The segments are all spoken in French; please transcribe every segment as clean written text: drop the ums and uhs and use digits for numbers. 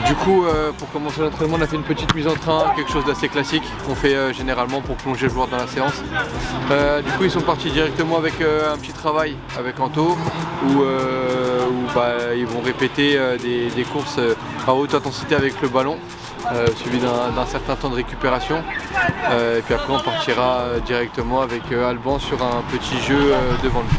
Du coup, pour commencer l'entraînement, on a fait une petite mise en train, quelque chose d'assez classique qu'on fait généralement pour plonger le joueur dans la séance. Du coup, ils sont partis directement avec un petit travail avec Anto où ils vont répéter des courses à haute intensité avec le ballon, suivi d'un certain temps de récupération. Et puis après, on partira directement avec Alban sur un petit jeu devant le but.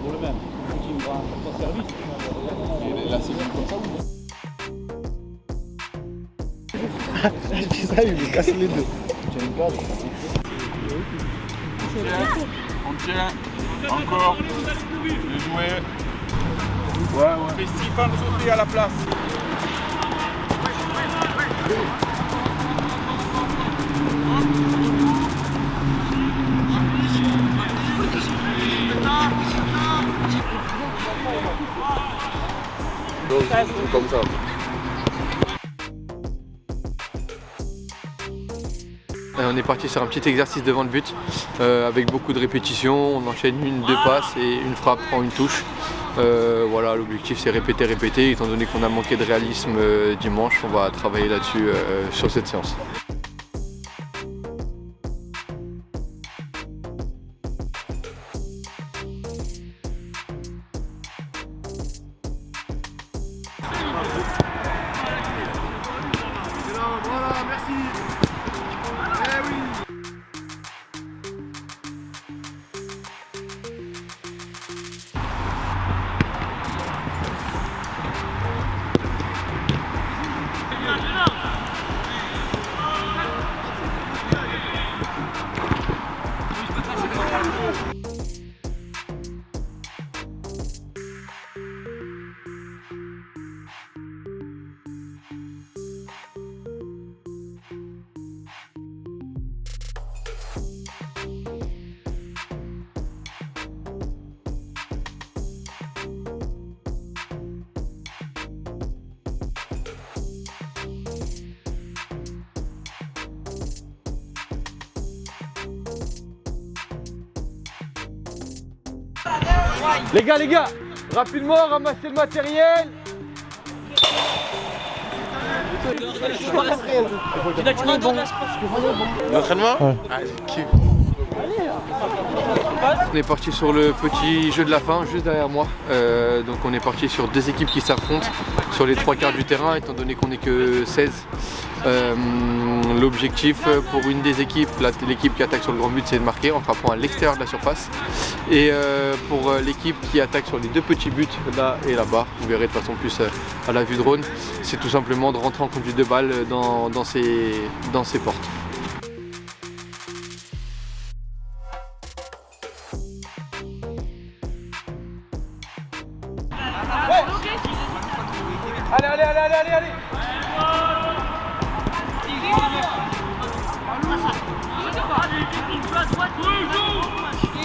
Pour le même, tu me rends ton service. Et là, c'est bien comme ça. Je dis ça, il me casse les deux. Tu as une corde. On tient, encore, le jouet. Ouais. Fais 6 pas de sauter à la place. Comme ça. On est parti sur un petit exercice devant le but avec beaucoup de répétitions. On enchaîne une, deux passes et une frappe en une touche. Voilà, l'objectif c'est répéter. Étant donné qu'on a manqué de réalisme dimanche, on va travailler là-dessus sur cette séance. Voilà, merci. Eh oui. Les gars, rapidement, ramassez le matériel. L'entraînement? Ouais. On est parti sur le petit jeu de la fin, juste derrière moi. Donc on est parti sur deux équipes qui s'affrontent sur les 3/4 du terrain, étant donné qu'on n'est que 16. L'objectif pour une des équipes, l'équipe qui attaque sur le grand but, c'est de marquer en frappant à l'extérieur de la surface. Et pour l'équipe qui attaque sur les deux petits buts, là et là-bas, vous verrez de façon plus à la vue drone, c'est tout simplement de rentrer en conduite de balle dans ces portes.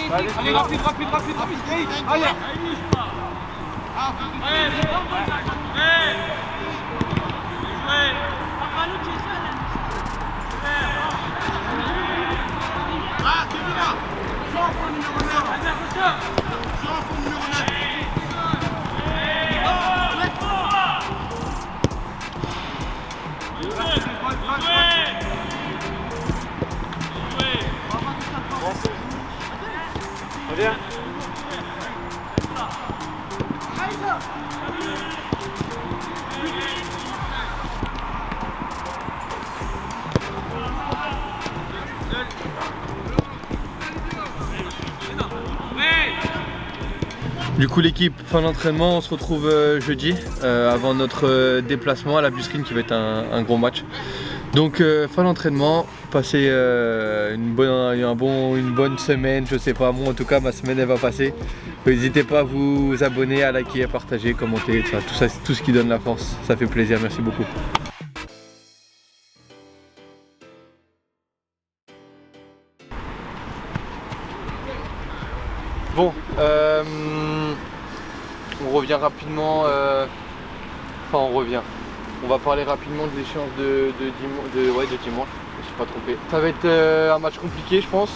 Allez. Allez, rapide. Allez. Viens. Du coup l'équipe, fin d'entraînement, on se retrouve jeudi avant notre déplacement à la Busserine qui va être un gros match. Donc fin d'entraînement, passez une bonne semaine, je sais pas, moi en tout cas ma semaine elle va passer. N'hésitez pas à vous abonner, à liker, à partager, commenter, tout ce qui donne la force, ça fait plaisir, merci beaucoup. Bon, on revient rapidement. Enfin, on revient. On va parler rapidement de l'échéance de dimanche. Je me suis pas trompé. Ça va être un match compliqué, je pense.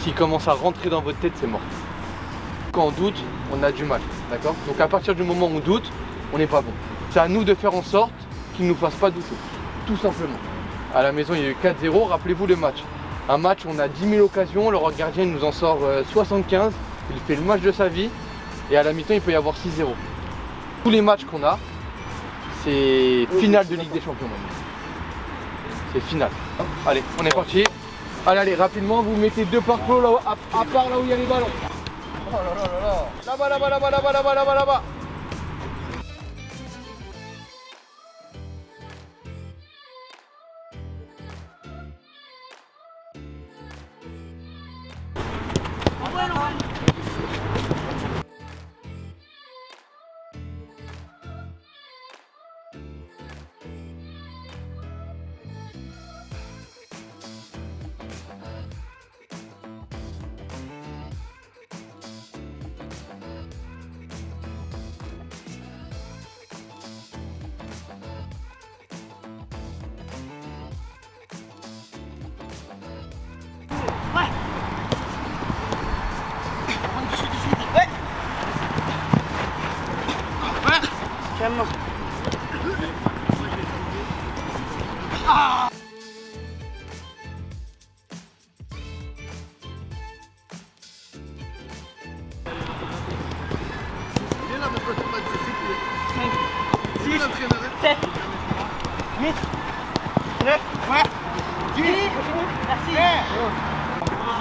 S'il commence à rentrer dans votre tête, c'est mort. Quand on doute, on a du mal, d'accord? Donc à partir du moment où on doute, on n'est pas bon. C'est à nous de faire en sorte qu'il ne nous fasse pas douter, tout simplement. À la maison, il y a eu 4-0, rappelez-vous le match. Un match, on a 10 000 occasions, le gardien il nous en sort 75, il fait le match de sa vie, et à la mi-temps, il peut y avoir 6-0. Tous les matchs qu'on a, c'est finale de Ligue des Champions. C'est finale. Allez, on est parti. Allez, rapidement, vous mettez 2 par clos là, à part là où il y a les ballons. Oh là là là là. Là-bas, là-bas, là-bas, là-bas, là-bas, là-bas, là-bas.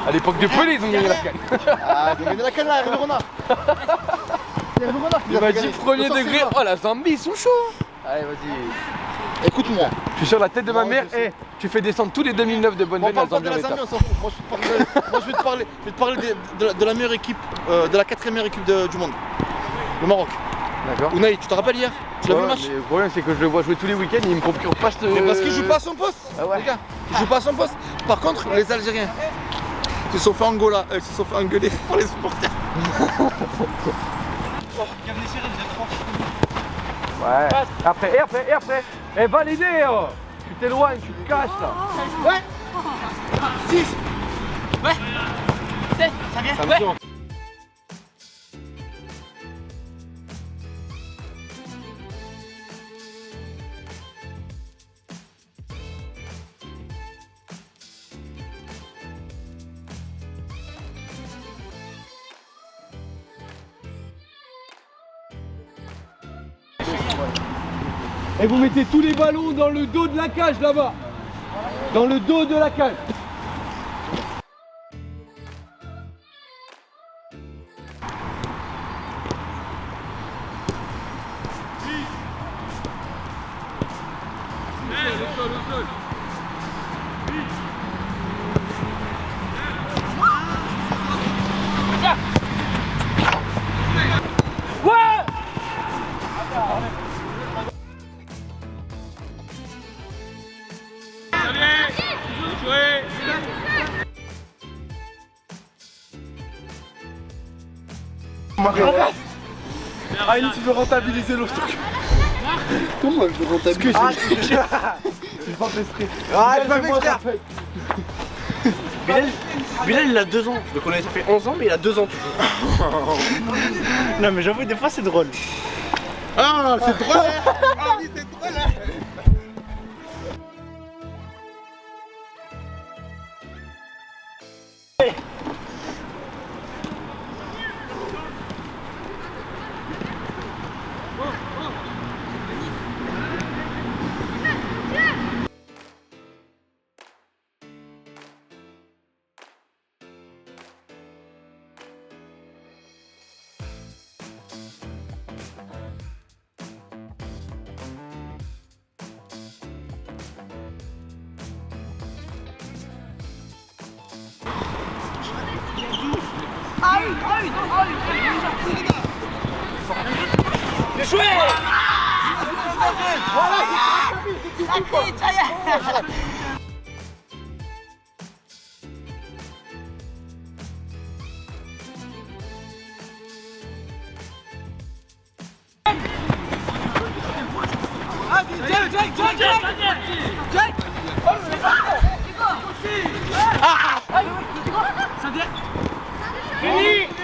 À l'époque de Pelé, ils ont gagné la canne. Ah, ils ont gagné la canne là, Hervé Renard. Il m'a dit premier degré. Oh la Zambie, ils sont chauds. Allez, vas-y. Écoute-moi. Je suis sur la tête de ma mère. Et tu fais descendre tous les 2009 de Bonne-Veine On à parle pas de Zambie. la Zambie, on s'en fout. Moi, je vais te parler de la meilleure équipe, de la 4e meilleure équipe du monde. Le Maroc. D'accord. Unai, tu te rappelles hier? Tu l'as vu le match? Le problème, c'est que je le vois jouer tous les week-ends. Il me procure pas ce. Mais parce qu'il joue pas à son poste. Ah ouais. Les gars, il joue pas à son poste. Par contre, les Algériens se sont fait engueuler par les supporters. Ouais. Après. Eh, validé, oh. Tu t'éloignes, tu te caches là. Ouais. 6. Ouais. 7. Ça vient. Ouais. Et vous mettez tous les ballons dans le dos de la cage là-bas. Dans le dos de la cage. Aïe, tu veux rentabiliser l'autre truc. Comment je veux rentabiliser? Je vais pas fait. Ah, je vais pas fait. Bilal il a 2 ans, je le connais ça fait 11 ans mais il a 2 ans toujours. Non mais j'avoue des fois c'est drôle. Ah, c'est drôle. Ah oui, c'est drôle.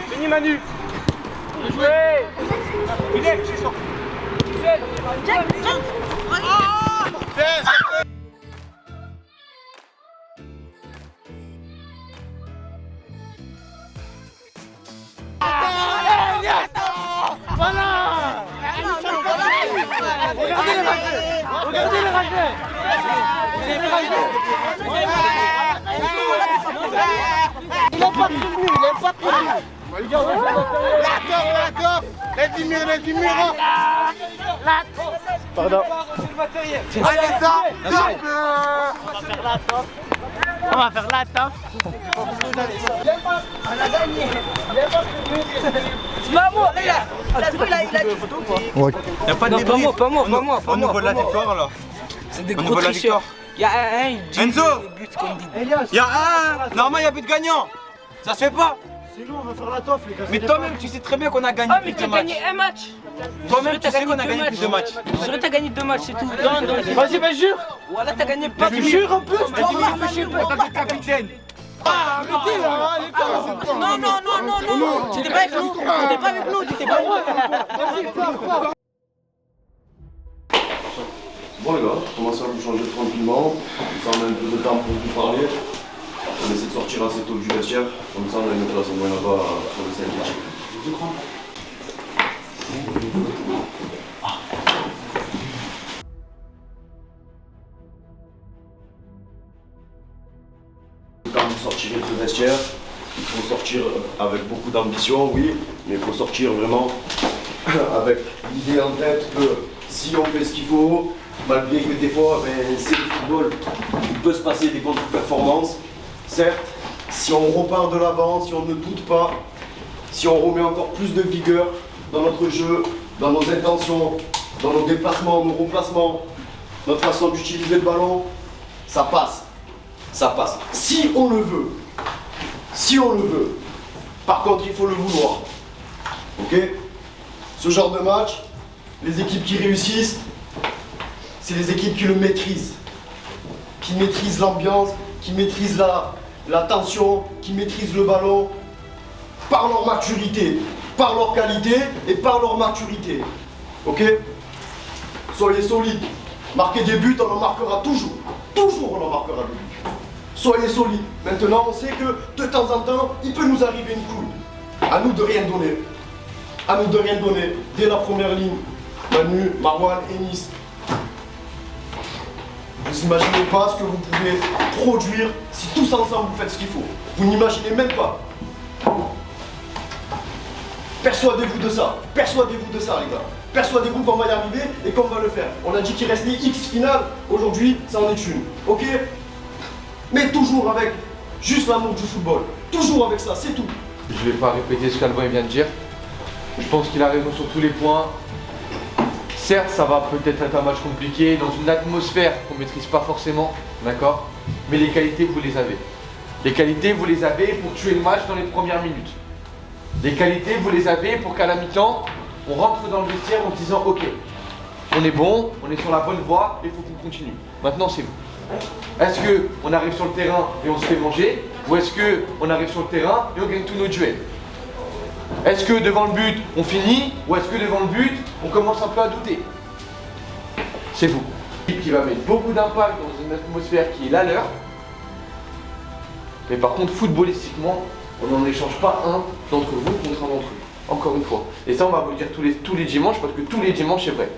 Fini Manu. Joué. Regardez les rageux. Il est pas prévenu, il est pas prévenu. Pardon. Allez, ça. On va faire la taf. On a gagné. Maman, ça se voit, il a dit. Y a pas de débrief. Pas moi. Au niveau de la victoire alors. C'est des gros tricheurs. Il y a un, Enzo. Elias. Y a un. Normalement y a but de gagnant. Ça se fait pas. Sinon, on va faire la toffe, les gars. Mais toi-même tu sais très bien qu'on a gagné Ah, mais plus t'as de matchs. gagné un match. Toi-même tu sais qu'on a gagné plus de matchs. Je dirais que t'as gagné 2 matchs, c'est tout. Vas-y, ben jure. Voilà, t'as gagné pas de Jure un peu. Capitaine. Arrêtez là, les gars. Non. Tu t'es pas avec nous. Tu t'es pas avec nous. Tu t'es pas avec nous. Bon les gars, commencez à vous changer tranquillement, comme ça on a un peu de temps pour vous parler. On essaie de sortir assez tôt du vestiaire, comme ça on a une place au moins là-bas sur le synthétique. Quand vous sortirez de ce vestiaire, il faut sortir avec beaucoup d'ambition, oui, mais il faut sortir vraiment avec l'idée en tête que si on fait ce qu'il faut, malgré que des fois, c'est le football, il peut se passer des contre-performances. Certes, si on repart de l'avant, si on ne doute pas, si on remet encore plus de vigueur dans notre jeu, dans nos intentions, dans nos déplacements, nos remplacements, notre façon d'utiliser le ballon, ça passe. Ça passe. Si on le veut. Si on le veut. Par contre, il faut le vouloir. Ok ? Ce genre de match, les équipes qui réussissent, c'est les équipes qui le maîtrisent, qui maîtrisent l'ambiance, qui maîtrisent la tension, qui maîtrisent le ballon par leur maturité, par leur qualité et par leur maturité. Ok? Soyez solides. Marquez des buts, on en marquera toujours. Toujours on en marquera des buts. Soyez solides. Maintenant, on sait que de temps en temps, il peut nous arriver une couille. À nous de rien donner. À nous de rien donner. Dès la première ligne, Manu, Marwan, Enis. Vous n'imaginez pas ce que vous pouvez produire si tous ensemble vous faites ce qu'il faut. Vous n'imaginez même pas. Persuadez-vous de ça. Persuadez-vous de ça, les gars. Persuadez-vous qu'on va y arriver et qu'on va le faire. On a dit qu'il restait X finales. Aujourd'hui, ça en est une. Ok? Mais toujours avec juste l'amour du football. Toujours avec ça, c'est tout. Je ne vais pas répéter ce qu'Alban vient de dire. Je pense qu'il a raison sur tous les points. Certes, ça va peut-être être un match compliqué, dans une atmosphère qu'on ne maîtrise pas forcément, d'accord? Mais les qualités, vous les avez. Les qualités, vous les avez pour tuer le match dans les premières minutes. Les qualités, vous les avez pour qu'à la mi-temps, on rentre dans le vestiaire en se disant « Ok, on est bon, on est sur la bonne voie, il faut qu'on continue. » Maintenant, c'est vous. Est-ce qu'on arrive sur le terrain et on se fait manger? Ou est-ce qu'on arrive sur le terrain et on gagne tous nos duels? Est-ce que devant le but, on finit? Ou est-ce que devant le but, on commence un peu à douter? C'est vous. Qui va mettre beaucoup d'impact dans une atmosphère qui est la leur. Mais par contre, footballistiquement, on n'en échange pas un d'entre vous contre un d'entre eux. Encore une fois. Et ça, on va vous le dire tous les dimanches, parce que tous les dimanches, c'est vrai.